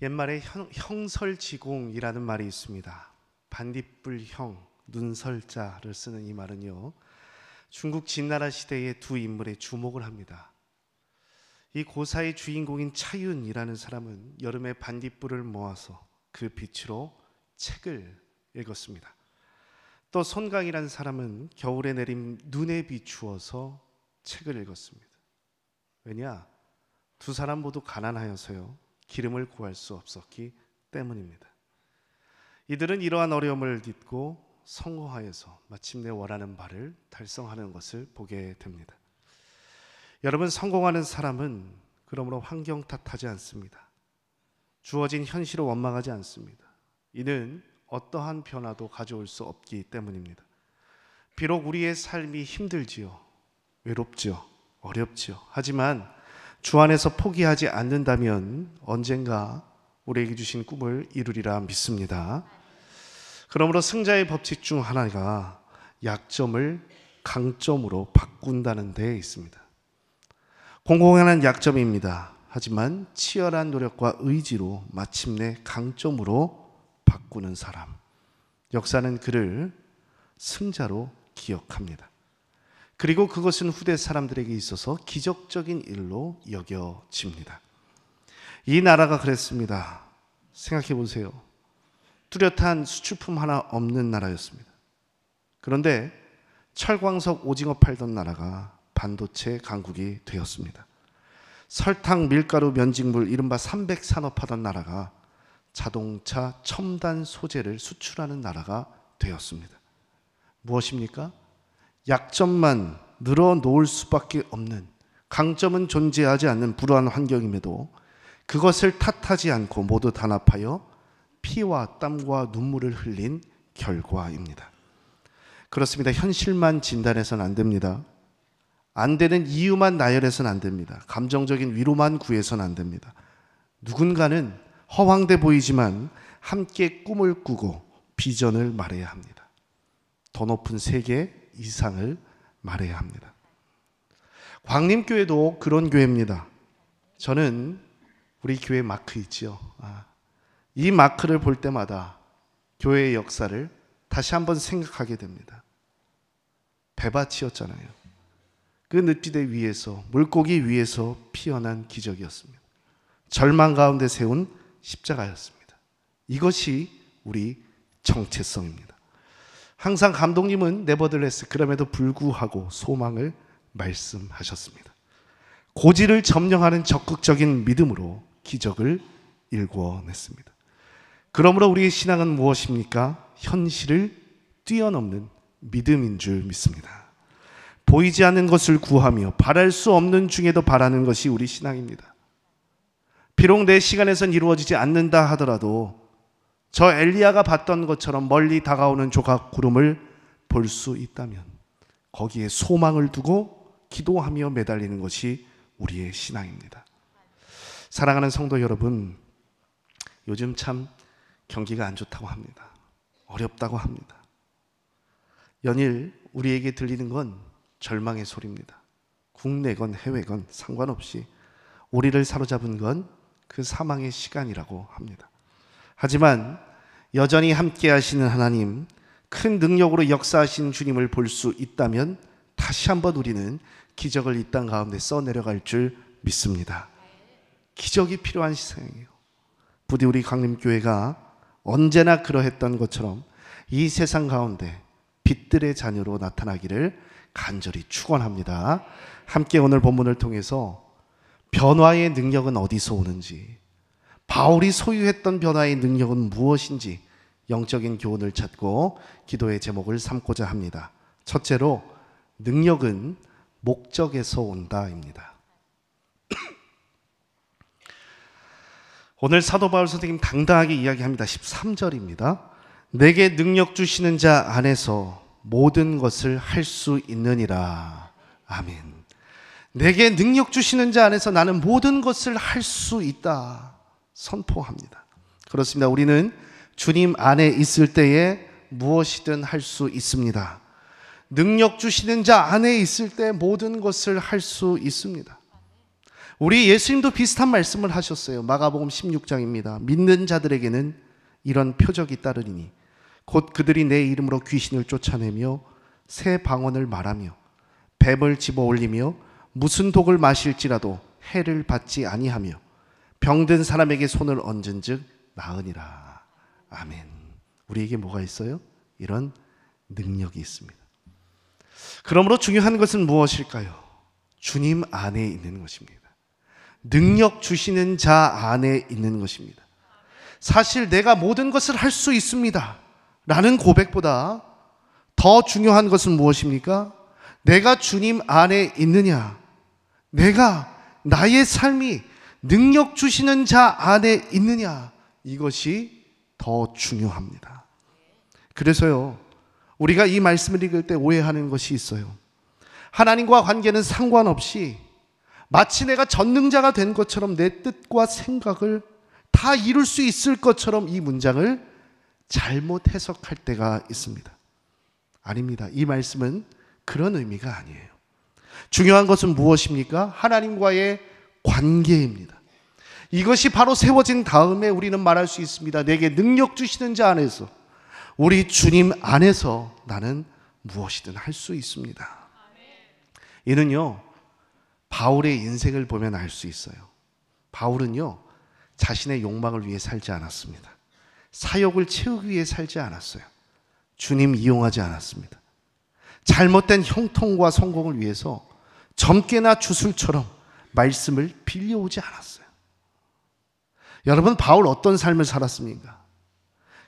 옛말에 형설지공이라는 말이 있습니다. 반딧불형, 눈설자를 쓰는 이 말은요, 중국 진나라 시대의 두 인물의 주목을 합니다. 이 고사의 주인공인 차윤이라는 사람은 여름에 반딧불을 모아서 그 빛으로 책을 읽었습니다. 또 손강이라는 사람은 겨울에 내린 눈에 비추어서 책을 읽었습니다. 왜냐? 두 사람 모두 가난하여서요, 기름을 구할 수 없었기 때문입니다. 이들은 이러한 어려움을 딛고 성공하여서 마침내 원하는 바를 달성하는 것을 보게 됩니다. 여러분, 성공하는 사람은 그러므로 환경 탓하지 않습니다. 주어진 현실을 원망하지 않습니다. 이는 어떠한 변화도 가져올 수 없기 때문입니다. 비록 우리의 삶이 힘들지요, 외롭지요, 어렵지요. 하지만 주 안에서 포기하지 않는다면 언젠가 우리에게 주신 꿈을 이루리라 믿습니다. 그러므로 승자의 법칙 중 하나가 약점을 강점으로 바꾼다는 데 있습니다. 공공연한 약점입니다. 하지만 치열한 노력과 의지로 마침내 강점으로 바꾸는 사람, 역사는 그를 승자로 기억합니다. 그리고 그것은 후대 사람들에게 있어서 기적적인 일로 여겨집니다. 이 나라가 그랬습니다. 생각해 보세요. 뚜렷한 수출품 하나 없는 나라였습니다. 그런데 철광석 오징어 팔던 나라가 반도체 강국이 되었습니다. 설탕, 밀가루, 면직물, 이른바 300산업 하던 나라가 자동차, 첨단 소재를 수출하는 나라가 되었습니다. 무엇입니까? 약점만 늘어놓을 수밖에 없는, 강점은 존재하지 않는 불우한 환경임에도 그것을 탓하지 않고 모두 단합하여 피와 땀과 눈물을 흘린 결과입니다. 그렇습니다. 현실만 진단해서는 안 됩니다. 안 되는 이유만 나열해서는 안 됩니다. 감정적인 위로만 구해서는 안 됩니다. 누군가는 허황돼 보이지만 함께 꿈을 꾸고 비전을 말해야 합니다. 더 높은 세계 이상을 말해야 합니다. 광림교회도 그런 교회입니다. 저는 우리 교회 마크 있지요. 이 마크를 볼 때마다 교회의 역사를 다시 한번 생각하게 됩니다. 배밭이었잖아요. 그 늪지대 위에서, 물고기 위에서 피어난 기적이었습니다. 절망 가운데 세운 십자가였습니다. 이것이 우리 정체성입니다. 항상 감독님은 네버들레스, 그럼에도 불구하고 소망을 말씀하셨습니다. 고지를 점령하는 적극적인 믿음으로 기적을 일궈냈습니다. 그러므로 우리의 신앙은 무엇입니까? 현실을 뛰어넘는 믿음인 줄 믿습니다. 보이지 않는 것을 구하며 바랄 수 없는 중에도 바라는 것이 우리 신앙입니다. 비록 내 시간에선 이루어지지 않는다 하더라도 저 엘리야가 봤던 것처럼 멀리 다가오는 조각 구름을 볼 수 있다면 거기에 소망을 두고 기도하며 매달리는 것이 우리의 신앙입니다. 사랑하는 성도 여러분, 요즘 참 경기가 안 좋다고 합니다. 어렵다고 합니다. 연일 우리에게 들리는 건 절망의 소리입니다. 국내건 해외건 상관없이 우리를 사로잡은 건 그 사망의 시간이라고 합니다. 하지만 여전히 함께 하시는 하나님, 큰 능력으로 역사하신 주님을 볼 수 있다면 다시 한번 우리는 기적을 이 땅 가운데 써내려갈 줄 믿습니다. 기적이 필요한 시대예요. 부디 우리 강림교회가 언제나 그러했던 것처럼 이 세상 가운데 빛들의 자녀로 나타나기를 간절히 축원합니다. 함께 오늘 본문을 통해서 변화의 능력은 어디서 오는지, 바울이 소유했던 변화의 능력은 무엇인지 영적인 교훈을 찾고 기도의 제목을 삼고자 합니다. 첫째로, 능력은 목적에서 온다입니다. 오늘 사도 바울 선생님 당당하게 이야기합니다. 13절입니다. 내게 능력 주시는 자 안에서 모든 것을 할 수 있느니라. 아멘. 내게 능력 주시는 자 안에서 나는 모든 것을 할 수 있다 선포합니다. 그렇습니다. 우리는 주님 안에 있을 때에 무엇이든 할 수 있습니다. 능력 주시는 자 안에 있을 때 모든 것을 할 수 있습니다. 우리 예수님도 비슷한 말씀을 하셨어요. 마가복음 16장입니다. 믿는 자들에게는 이런 표적이 따르리니 곧 그들이 내 이름으로 귀신을 쫓아내며 새 방언을 말하며 뱀을 집어 올리며 무슨 독을 마실지라도 해를 받지 아니하며 병든 사람에게 손을 얹은즉 나으니라. 아멘. 우리에게 뭐가 있어요? 이런 능력이 있습니다. 그러므로 중요한 것은 무엇일까요? 주님 안에 있는 것입니다. 능력 주시는 자 안에 있는 것입니다. 사실 내가 모든 것을 할 수 있습니다 라는 고백보다 더 중요한 것은 무엇입니까? 내가 주님 안에 있느냐, 내가 나의 삶이 능력 주시는 자 안에 있느냐, 이것이 더 중요합니다. 그래서요, 우리가 이 말씀을 읽을 때 오해하는 것이 있어요. 하나님과 관계는 상관없이 마치 내가 전능자가 된 것처럼 내 뜻과 생각을 다 이룰 수 있을 것처럼 이 문장을 잘못 해석할 때가 있습니다. 아닙니다. 이 말씀은 그런 의미가 아니에요. 중요한 것은 무엇입니까? 하나님과의 관계입니다. 이것이 바로 세워진 다음에 우리는 말할 수 있습니다. 내게 능력 주시는 자 안에서, 우리 주님 안에서 나는 무엇이든 할 수 있습니다. 이는요, 바울의 인생을 보면 알 수 있어요. 바울은요, 자신의 욕망을 위해 살지 않았습니다. 사욕을 채우기 위해 살지 않았어요. 주님 이용하지 않았습니다. 잘못된 형통과 성공을 위해서 점괘나 주술처럼 말씀을 빌려오지 않았어요. 여러분, 바울 어떤 삶을 살았습니까?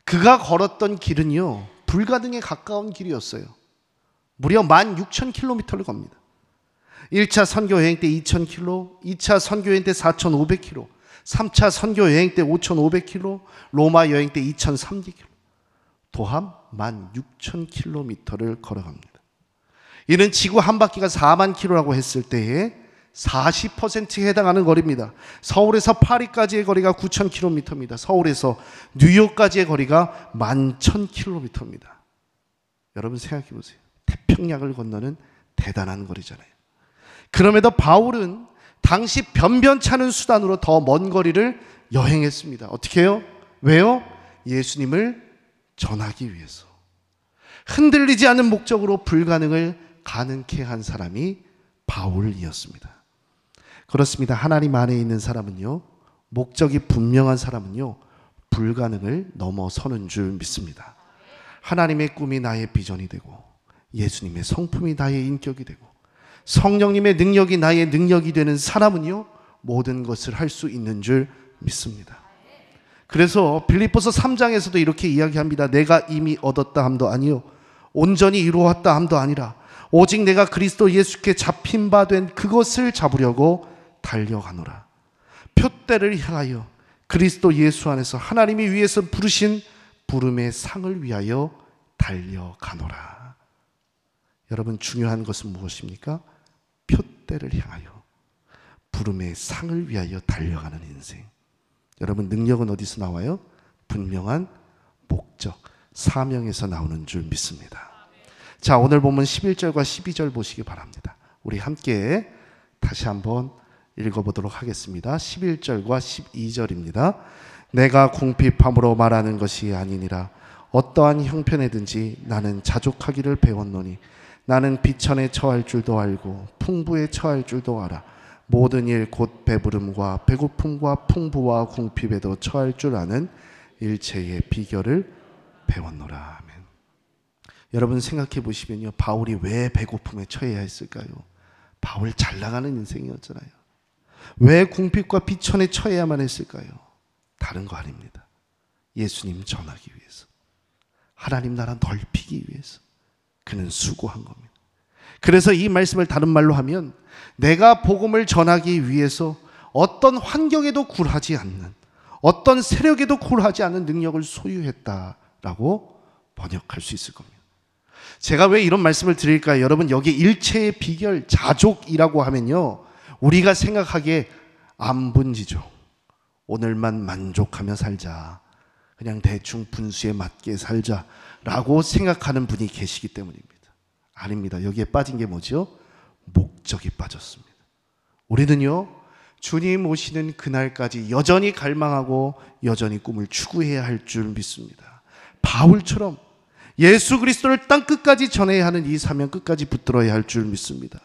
그가 걸었던 길은요, 불가능에 가까운 길이었어요. 무려 16,000km를 겁니다. 1차 선교 여행 때 2,000km, 2차 선교 여행 때 4,500km, 3차 선교 여행 때 5,500km, 로마 여행 때 2,300km, 도합 16,000km를 걸어갑니다. 이는 지구 한 바퀴가 4만 킬로라고 했을 때에 40%에 해당하는 거리입니다. 서울에서 파리까지의 거리가 9,000km입니다. 서울에서 뉴욕까지의 거리가 11,000km입니다. 여러분 생각해 보세요. 태평양을 건너는 대단한 거리잖아요. 그럼에도 바울은 당시 변변찮은 수단으로 더 먼 거리를 여행했습니다. 어떻게 해요? 왜요? 예수님을 전하기 위해서. 흔들리지 않는 목적으로 불가능을 가능케 한 사람이 바울이었습니다. 그렇습니다. 하나님 안에 있는 사람은요, 목적이 분명한 사람은요, 불가능을 넘어서는 줄 믿습니다. 하나님의 꿈이 나의 비전이 되고, 예수님의 성품이 나의 인격이 되고, 성령님의 능력이 나의 능력이 되는 사람은요, 모든 것을 할 수 있는 줄 믿습니다. 그래서 빌립보서 3장에서도 이렇게 이야기합니다. 내가 이미 얻었다 함도 아니요 온전히 이루었다 함도 아니라 오직 내가 그리스도 예수께 잡힌 바 된 그것을 잡으려고 달려가노라. 표대를 향하여 그리스도 예수 안에서 하나님이 위에서 부르신 부름의 상을 위하여 달려가노라. 여러분, 중요한 것은 무엇입니까? 표대를 향하여 부름의 상을 위하여 달려가는 인생. 여러분, 능력은 어디서 나와요? 분명한 목적, 사명에서 나오는 줄 믿습니다. 자, 오늘 본문 11절과 12절 보시기 바랍니다. 우리 함께 다시 한번 읽어보도록 하겠습니다. 11절과 12절입니다. 내가 궁핍함으로 말하는 것이 아니니라. 어떠한 형편에든지 나는 자족하기를 배웠노니 나는 비천에 처할 줄도 알고 풍부에 처할 줄도 알아. 모든 일 곧 배부름과 배고픔과 풍부와 궁핍에도 처할 줄 아는 일체의 비결을 배웠노라. 아멘. 여러분 생각해 보시면요, 바울이 왜 배고픔에 처해야 했을까요? 바울 잘 나가는 인생이었잖아요. 왜 궁핍과 비천에 처해야만 했을까요? 다른 거 아닙니다. 예수님 전하기 위해서, 하나님 나라 넓히기 위해서 그는 수고한 겁니다. 그래서 이 말씀을 다른 말로 하면, 내가 복음을 전하기 위해서 어떤 환경에도 굴하지 않는, 어떤 세력에도 굴하지 않는 능력을 소유했다라고 번역할 수 있을 겁니다. 제가 왜 이런 말씀을 드릴까요? 여러분, 여기 일체의 비결, 자족이라고 하면요, 우리가 생각하기에 안분지족, 오늘만 만족하며 살자, 그냥 대충 분수에 맞게 살자라고 생각하는 분이 계시기 때문입니다. 아닙니다. 여기에 빠진 게 뭐죠? 목적이 빠졌습니다. 우리는요, 주님 오시는 그날까지 여전히 갈망하고 여전히 꿈을 추구해야 할 줄 믿습니다. 바울처럼 예수 그리스도를 땅끝까지 전해야 하는 이 사명 끝까지 붙들어야 할 줄 믿습니다.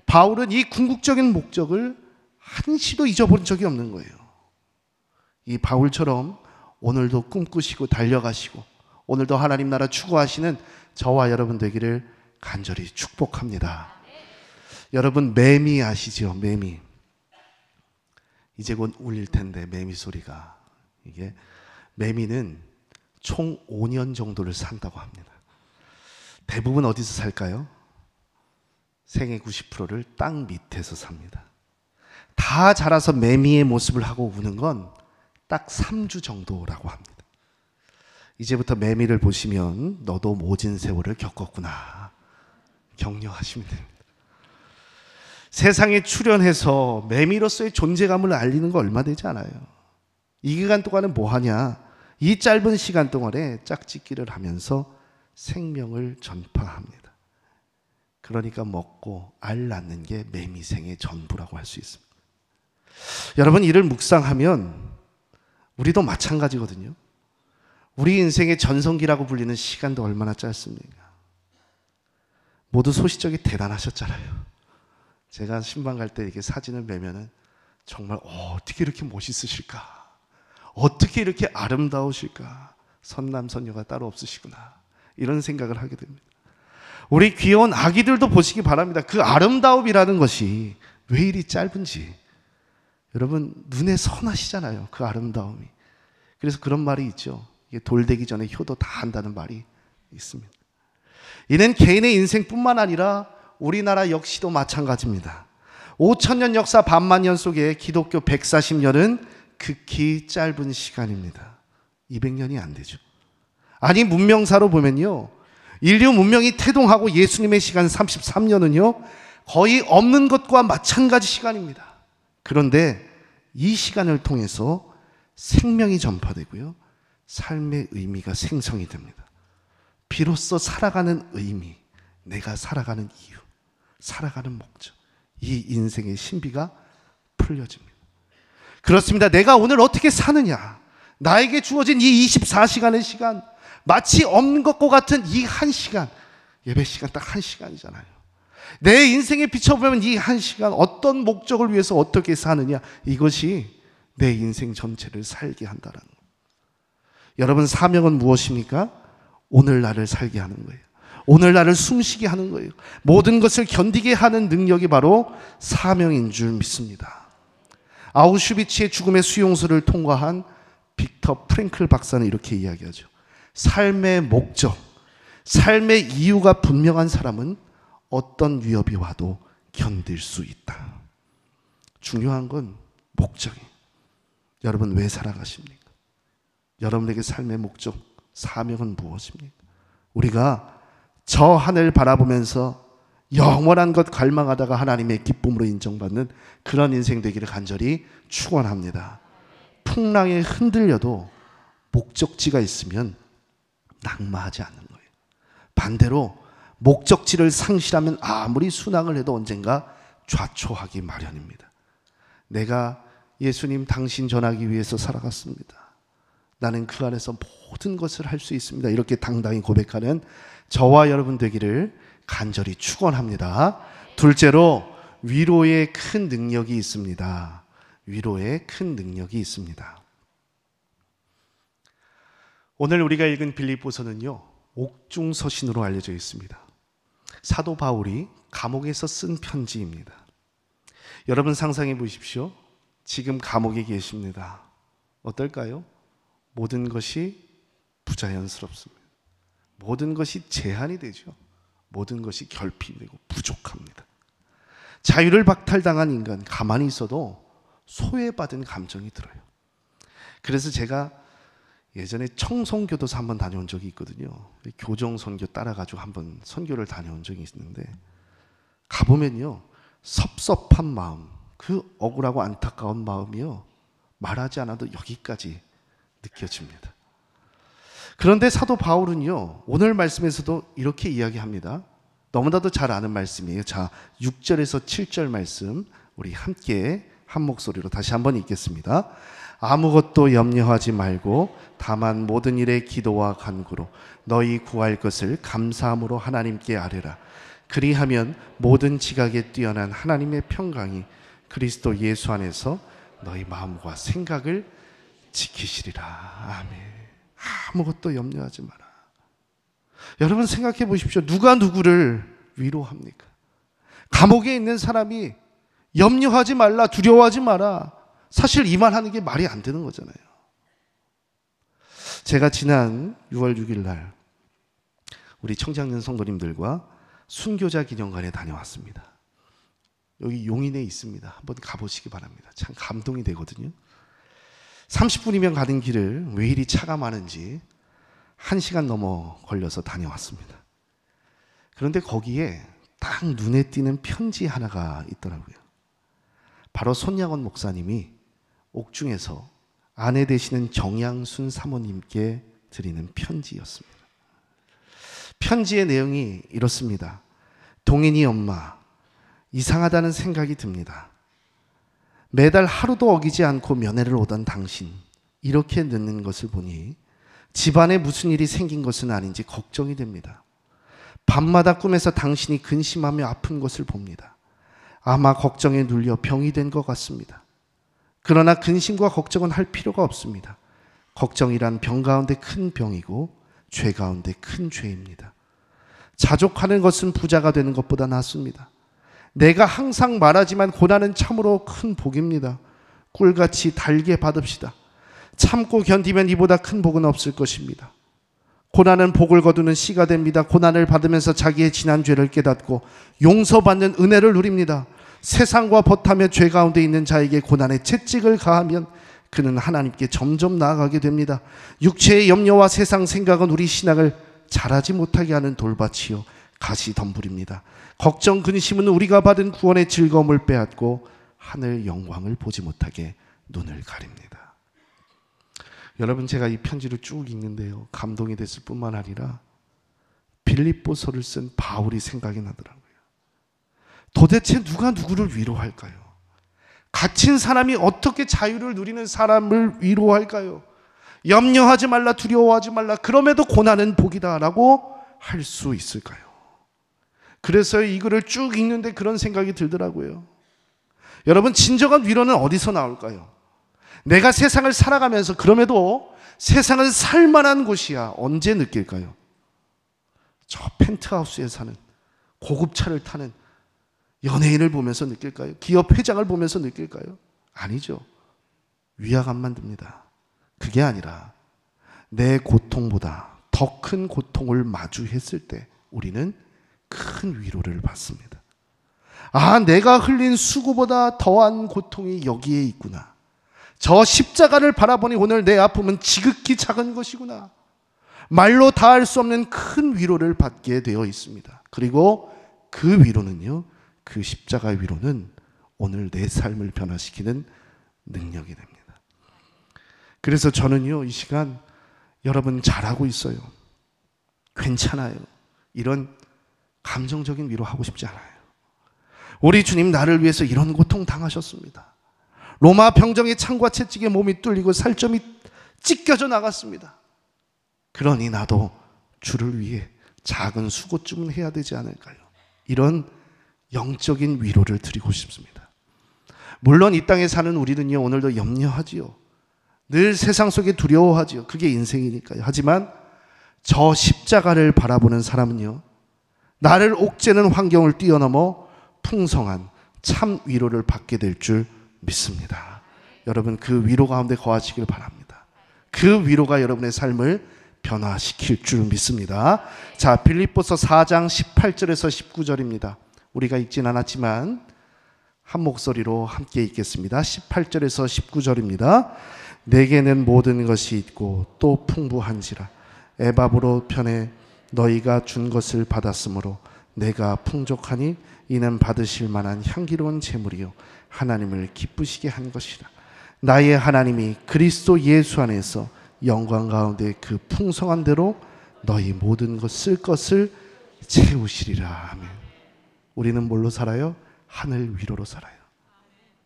바울은 이 궁극적인 목적을 한시도 잊어본 적이 없는 거예요. 이 바울처럼 오늘도 꿈꾸시고 달려가시고 오늘도 하나님 나라 추구하시는 저와 여러분 되기를 간절히 축복합니다. 여러분 매미 아시죠? 매미. 이제 곧 울릴 텐데 매미 소리가. 이게 매미는 총 5년 정도를 산다고 합니다. 대부분 어디서 살까요? 생애 90%를 땅 밑에서 삽니다. 다 자라서 매미의 모습을 하고 우는 건 딱 3주 정도라고 합니다. 이제부터 매미를 보시면 너도 모진 세월을 겪었구나 격려하시면 됩니다. 세상에 출현해서 매미로서의 존재감을 알리는 거 얼마 되지 않아요. 이 기간 동안은 뭐 하냐? 이 짧은 시간 동안에 짝짓기를 하면서 생명을 전파합니다. 그러니까 먹고 알 낳는 게 매미생의 전부라고 할 수 있습니다. 여러분 이를 묵상하면 우리도 마찬가지거든요. 우리 인생의 전성기라고 불리는 시간도 얼마나 짧습니까? 모두 소시적이 대단하셨잖아요. 제가 신방 갈 때 이렇게 사진을 매면은 정말 어떻게 이렇게 멋있으실까? 어떻게 이렇게 아름다우실까? 선남선녀가 따로 없으시구나. 이런 생각을 하게 됩니다. 우리 귀여운 아기들도 보시기 바랍니다. 그 아름다움이라는 것이 왜 이리 짧은지. 여러분 눈에 선하시잖아요. 그 아름다움이. 그래서 그런 말이 있죠. 돌 되기 전에 효도 다 한다는 말이 있습니다. 이는 개인의 인생뿐만 아니라 우리나라 역시도 마찬가지입니다. 5,000년 역사 반만년 속에 기독교 140년은 극히 짧은 시간입니다. 200년이 안 되죠. 아니 문명사로 보면요, 인류 문명이 태동하고 예수님의 시간 33년은요 거의 없는 것과 마찬가지 시간입니다. 그런데 이 시간을 통해서 생명이 전파되고요, 삶의 의미가 생성이 됩니다. 비로소 살아가는 의미, 내가 살아가는 이유, 살아가는 목적, 이 인생의 신비가 풀려집니다. 그렇습니다. 내가 오늘 어떻게 사느냐, 나에게 주어진 이 24시간의 시간, 마치 없는 것과 같은 이 한 시간, 예배 시간 딱 한 시간이잖아요. 내 인생에 비춰보면 이 한 시간 어떤 목적을 위해서 어떻게 사느냐, 이것이 내 인생 전체를 살게 한다는 거예요. 여러분 사명은 무엇입니까? 오늘 나를 살게 하는 거예요. 오늘 나를 숨쉬게 하는 거예요. 모든 것을 견디게 하는 능력이 바로 사명인 줄 믿습니다. 아우슈비츠의 죽음의 수용소를 통과한 빅터 프랭클 박사는 이렇게 이야기하죠. 삶의 목적, 삶의 이유가 분명한 사람은 어떤 위협이 와도 견딜 수 있다. 중요한 건 목적이에요. 여러분 왜 살아가십니까? 여러분에게 삶의 목적, 사명은 무엇입니까? 우리가 저 하늘 바라보면서 영원한 것 갈망하다가 하나님의 기쁨으로 인정받는 그런 인생 되기를 간절히 축원합니다. 풍랑에 흔들려도 목적지가 있으면 낙마하지 않는 거예요. 반대로 목적지를 상실하면 아무리 순항을 해도 언젠가 좌초하기 마련입니다. 내가 예수님 당신 전하기 위해서 살아갔습니다. 나는 그 안에서 모든 것을 할 수 있습니다. 이렇게 당당히 고백하는 저와 여러분 되기를 간절히 축원합니다. 둘째로 위로의 큰 능력이 있습니다. 위로의 큰 능력이 있습니다. 오늘 우리가 읽은 빌립보서는요, 옥중서신으로 알려져 있습니다. 사도 바울이 감옥에서 쓴 편지입니다. 여러분 상상해 보십시오. 지금 감옥에 계십니다. 어떨까요? 모든 것이 부자연스럽습니다. 모든 것이 제한이 되죠. 모든 것이 결핍되고 부족합니다. 자유를 박탈당한 인간, 가만히 있어도 소외받은 감정이 들어요. 그래서 제가 예전에 청송교도소 한번 다녀온 적이 있거든요. 교정선교 따라가지고 한번 선교를 다녀온 적이 있는데, 가보면요, 섭섭한 마음, 그 억울하고 안타까운 마음이요, 말하지 않아도 여기까지 느껴집니다. 그런데 사도 바울은요, 오늘 말씀에서도 이렇게 이야기합니다. 너무나도 잘 아는 말씀이에요. 자, 6절에서 7절 말씀 우리 함께 한 목소리로 다시 한번 읽겠습니다. 아무것도 염려하지 말고 다만 모든 일에 기도와 간구로 너희 구할 것을 감사함으로 하나님께 아뢰라. 그리하면 모든 지각에 뛰어난 하나님의 평강이 그리스도 예수 안에서 너희 마음과 생각을 지키시리라. 아멘. 아무것도 염려하지 마라. 여러분 생각해 보십시오. 누가 누구를 위로합니까? 감옥에 있는 사람이 염려하지 말라, 두려워하지 마라. 사실 이 말 하는 게 말이 안 되는 거잖아요. 제가 지난 6월 6일 날 우리 청장년 성도님들과 순교자 기념관에 다녀왔습니다. 여기 용인에 있습니다. 한번 가보시기 바랍니다. 참 감동이 되거든요. 30분이면 가는 길을 왜 이리 차가 많은지 1시간 넘어 걸려서 다녀왔습니다. 그런데 거기에 딱 눈에 띄는 편지 하나가 있더라고요. 바로 손양원 목사님이 옥중에서 아내 되시는 정양순 사모님께 드리는 편지였습니다. 편지의 내용이 이렇습니다. 동인이 엄마, 이상하다는 생각이 듭니다. 매달 하루도 어기지 않고 면회를 오던 당신, 이렇게 늦는 것을 보니 집안에 무슨 일이 생긴 것은 아닌지 걱정이 됩니다. 밤마다 꿈에서 당신이 근심하며 아픈 것을 봅니다. 아마 걱정에 눌려 병이 된 것 같습니다. 그러나 근심과 걱정은 할 필요가 없습니다. 걱정이란 병 가운데 큰 병이고 죄 가운데 큰 죄입니다. 자족하는 것은 부자가 되는 것보다 낫습니다. 내가 항상 말하지만 고난은 참으로 큰 복입니다. 꿀같이 달게 받읍시다. 참고 견디면 이보다 큰 복은 없을 것입니다. 고난은 복을 거두는 씨가 됩니다. 고난을 받으면서 자기의 지난 죄를 깨닫고 용서받는 은혜를 누립니다. 세상과 벗하며 죄 가운데 있는 자에게 고난의 채찍을 가하면 그는 하나님께 점점 나아가게 됩니다. 육체의 염려와 세상 생각은 우리 신앙을 자라지 못하게 하는 돌밭이요 가시덤불입니다. 걱정, 근심은 우리가 받은 구원의 즐거움을 빼앗고 하늘 영광을 보지 못하게 눈을 가립니다. 여러분, 제가 이 편지를 쭉 읽는데요, 감동이 됐을 뿐만 아니라 빌립보서를 쓴 바울이 생각이 나더라고요. 도대체 누가 누구를 위로할까요? 갇힌 사람이 어떻게 자유를 누리는 사람을 위로할까요? 염려하지 말라, 두려워하지 말라, 그럼에도 고난은 복이다라고 할 수 있을까요? 그래서 이 글을 쭉 읽는데 그런 생각이 들더라고요. 여러분, 진정한 위로는 어디서 나올까요? 내가 세상을 살아가면서 그럼에도 세상은 살만한 곳이야 언제 느낄까요? 저 펜트하우스에 사는, 고급차를 타는 연예인을 보면서 느낄까요? 기업 회장을 보면서 느낄까요? 아니죠. 위화감만 듭니다. 그게 아니라 내 고통보다 더 큰 고통을 마주했을 때 우리는 큰 위로를 받습니다. 아, 내가 흘린 수고보다 더한 고통이 여기에 있구나. 저 십자가를 바라보니 오늘 내 아픔은 지극히 작은 것이구나. 말로 다 할 수 없는 큰 위로를 받게 되어 있습니다. 그리고 그 위로는요, 그 십자가 위로는 오늘 내 삶을 변화시키는 능력이 됩니다. 그래서 저는요, 이 시간 여러분 잘하고 있어요, 괜찮아요, 이런 감정적인 위로하고 싶지 않아요. 우리 주님 나를 위해서 이런 고통 당하셨습니다. 로마 병정의 창과 채찍에 몸이 뚫리고 살점이 찢겨져 나갔습니다. 그러니 나도 주를 위해 작은 수고쯤은 해야 되지 않을까요? 이런 영적인 위로를 드리고 싶습니다. 물론 이 땅에 사는 우리는요, 오늘도 염려하지요. 늘 세상 속에 두려워하지요. 그게 인생이니까요. 하지만 저 십자가를 바라보는 사람은요, 나를 옥죄는 환경을 뛰어넘어 풍성한 참 위로를 받게 될 줄 믿습니다. 여러분, 그 위로 가운데 거하시길 바랍니다. 그 위로가 여러분의 삶을 변화시킬 줄 믿습니다. 자, 빌립보서 4장 18절에서 19절입니다. 우리가 읽진 않았지만 한 목소리로 함께 읽겠습니다. 18절에서 19절입니다. 내게는 모든 것이 있고 또 풍부한지라 에바브로 편에 너희가 준 것을 받았으므로 내가 풍족하니 이는 받으실 만한 향기로운 제물이요 하나님을 기쁘시게 한 것이라. 나의 하나님이 그리스도 예수 안에서 영광 가운데 그 풍성한 대로 너희 모든 것을 채우시리라. 아멘. 우리는 뭘로 살아요? 하늘 위로로 살아요.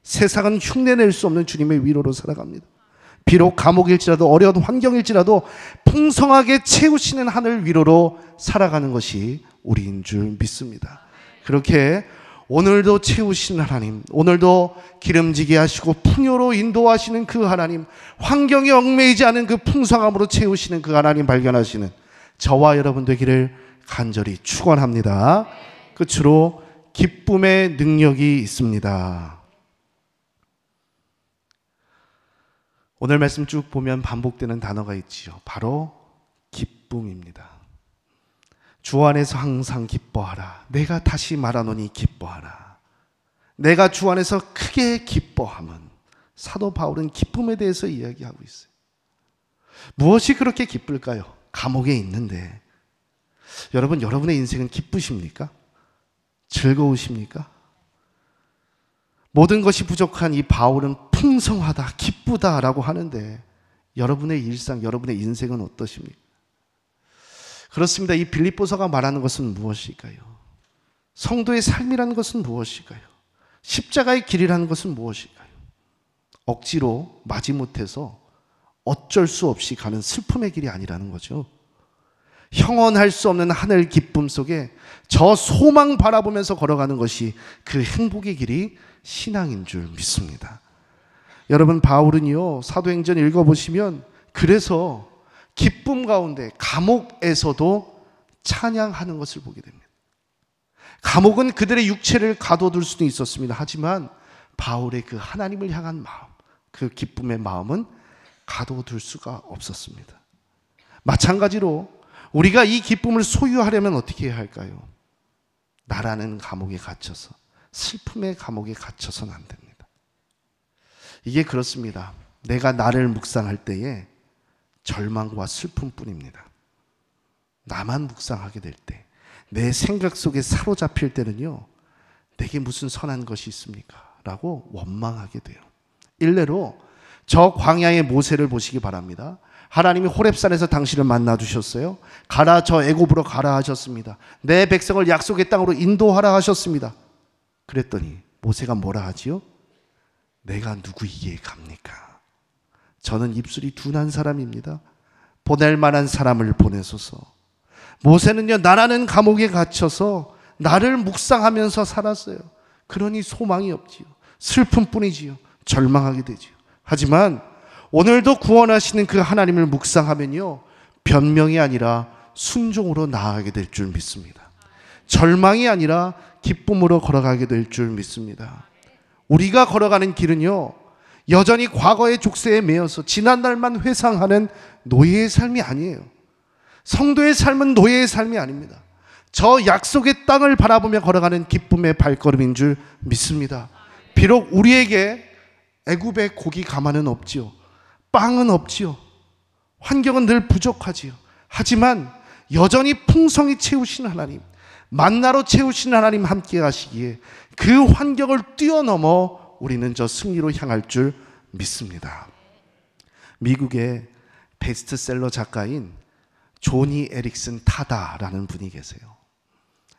세상은 흉내낼 수 없는 주님의 위로로 살아갑니다. 비록 감옥일지라도 어려운 환경일지라도 풍성하게 채우시는 하늘 위로로 살아가는 것이 우리인 줄 믿습니다. 그렇게 오늘도 채우시는 하나님, 오늘도 기름지게 하시고 풍요로 인도하시는 그 하나님, 환경에 얽매이지 않은 그 풍성함으로 채우시는 그 하나님 발견하시는 저와 여러분 되기를 간절히 축원합니다. 끝으로 기쁨의 능력이 있습니다. 오늘 말씀 쭉 보면 반복되는 단어가 있지요. 바로 기쁨입니다. 주 안에서 항상 기뻐하라. 내가 다시 말하노니 기뻐하라. 내가 주 안에서 크게 기뻐함은, 사도 바울은 기쁨에 대해서 이야기하고 있어요. 무엇이 그렇게 기쁠까요? 감옥에 있는데 여러분, 여러분의 인생은 기쁘십니까? 즐거우십니까? 모든 것이 부족한 이 바울은 풍성하다, 기쁘다라고 하는데 여러분의 일상, 여러분의 인생은 어떠십니까? 그렇습니다. 이 빌립보서가 말하는 것은 무엇일까요? 성도의 삶이라는 것은 무엇일까요? 십자가의 길이라는 것은 무엇일까요? 억지로 마지못해서 어쩔 수 없이 가는 슬픔의 길이 아니라는 거죠. 형언할 수 없는 하늘 기쁨 속에 저 소망 바라보면서 걸어가는 것이 그 행복의 길이 신앙인 줄 믿습니다. 여러분, 바울은요, 사도행전 읽어보시면 그래서 기쁨 가운데 감옥에서도 찬양하는 것을 보게 됩니다. 감옥은 그들의 육체를 가둬둘 수도 있었습니다. 하지만 바울의 그 하나님을 향한 마음, 그 기쁨의 마음은 가둬둘 수가 없었습니다. 마찬가지로 우리가 이 기쁨을 소유하려면 어떻게 해야 할까요? 나라는 감옥에 갇혀서, 슬픔의 감옥에 갇혀서는 안 됩니다. 이게 그렇습니다. 내가 나를 묵상할 때에 절망과 슬픔뿐입니다. 나만 묵상하게 될 때, 내 생각 속에 사로잡힐 때는요, 내게 무슨 선한 것이 있습니까? 라고 원망하게 돼요. 일례로 저 광야의 모세를 보시기 바랍니다. 하나님이 호렙산에서 당신을 만나 주셨어요. 가라, 저 애굽으로 가라 하셨습니다. 내 백성을 약속의 땅으로 인도하라 하셨습니다. 그랬더니 모세가 뭐라 하지요? 내가 누구에게 갑니까? 저는 입술이 둔한 사람입니다. 보낼 만한 사람을 보내소서. 모세는요, 나라는 감옥에 갇혀서 나를 묵상하면서 살았어요. 그러니 소망이 없지요. 슬픔뿐이지요. 절망하게 되지요. 하지만 오늘도 구원하시는 그 하나님을 묵상하면요, 변명이 아니라 순종으로 나아가게 될 줄 믿습니다. 절망이 아니라 기쁨으로 걸어가게 될 줄 믿습니다. 우리가 걸어가는 길은요, 여전히 과거의 족쇄에 매여서 지난날만 회상하는 노예의 삶이 아니에요. 성도의 삶은 노예의 삶이 아닙니다. 저 약속의 땅을 바라보며 걸어가는 기쁨의 발걸음인 줄 믿습니다. 비록 우리에게 애굽의 고기 가마는 없지요, 빵은 없지요, 환경은 늘 부족하지요. 하지만 여전히 풍성히 채우신 하나님, 만나로 채우신 하나님 함께 하시기에 그 환경을 뛰어넘어 우리는 저 승리로 향할 줄 믿습니다. 미국의 베스트셀러 작가인 조니 에릭슨 타다라는 분이 계세요.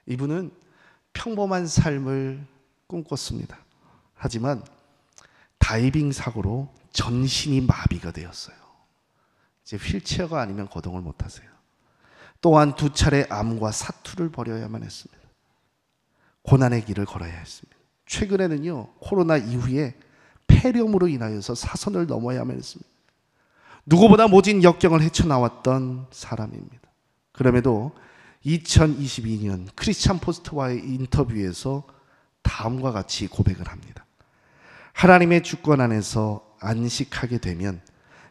이분은 평범한 삶을 꿈꿨습니다. 하지만 다이빙 사고로 전신이 마비가 되었어요. 이제 휠체어가 아니면 거동을 못하세요. 또한 2차례 암과 사투를 벌여야만 했습니다. 고난의 길을 걸어야 했습니다. 최근에는요, 코로나 이후에 폐렴으로 인하여서 사선을 넘어야만 했습니다. 누구보다 모진 역경을 헤쳐나왔던 사람입니다. 그럼에도 2022년 크리스찬 포스트와의 인터뷰에서 다음과 같이 고백을 합니다. 하나님의 주권 안에서 안식하게 되면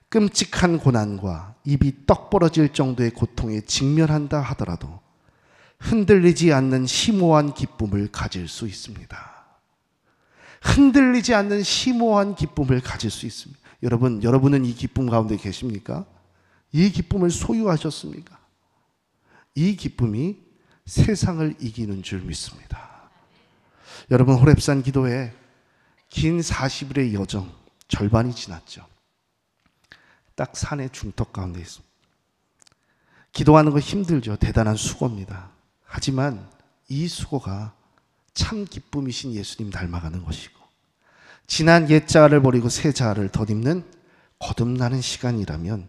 끔찍한 고난과 입이 떡 벌어질 정도의 고통에 직면한다 하더라도 흔들리지 않는 심오한 기쁨을 가질 수 있습니다. 흔들리지 않는 심오한 기쁨을 가질 수 있습니다. 여러분은 이 기쁨 가운데 계십니까? 이 기쁨을 소유하셨습니까? 이 기쁨이 세상을 이기는 줄 믿습니다. 여러분, 호렙산 기도회 긴 40일의 여정 절반이 지났죠. 딱 산의 중턱 가운데 있습니다. 기도하는 거 힘들죠. 대단한 수고입니다. 하지만 이 수고가 참 기쁨이신 예수님 닮아가는 것이고, 지난 옛 자아를 버리고 새 자아를 덧입는 거듭나는 시간이라면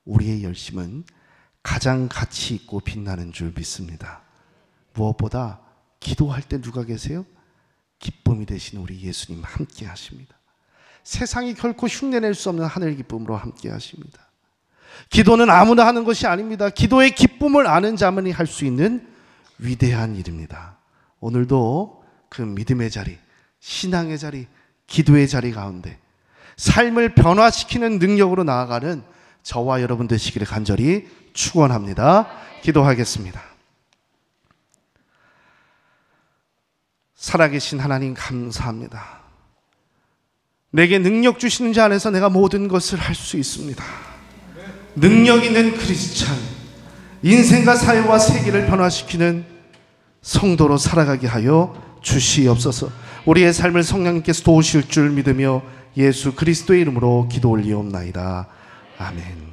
우리의 열심은 가장 가치 있고 빛나는 줄 믿습니다. 무엇보다 기도할 때 누가 계세요? 기쁨이 되신 우리 예수님 함께 하십니다. 세상이 결코 흉내낼 수 없는 하늘 기쁨으로 함께 하십니다. 기도는 아무나 하는 것이 아닙니다. 기도의 기쁨을 아는 자만이 할 수 있는 위대한 일입니다. 오늘도 그 믿음의 자리, 신앙의 자리, 기도의 자리 가운데 삶을 변화시키는 능력으로 나아가는 저와 여러분 되시기를 간절히 축원합니다. 기도하겠습니다. 살아계신 하나님 감사합니다. 내게 능력 주시는 자 안에서 내가 모든 것을 할 수 있습니다. 능력 있는 크리스찬, 인생과 사회와 세계를 변화시키는 성도로 살아가게 하여 주시옵소서. 우리의 삶을 성령님께서 도우실 줄 믿으며 예수 그리스도의 이름으로 기도 올리옵나이다. 아멘.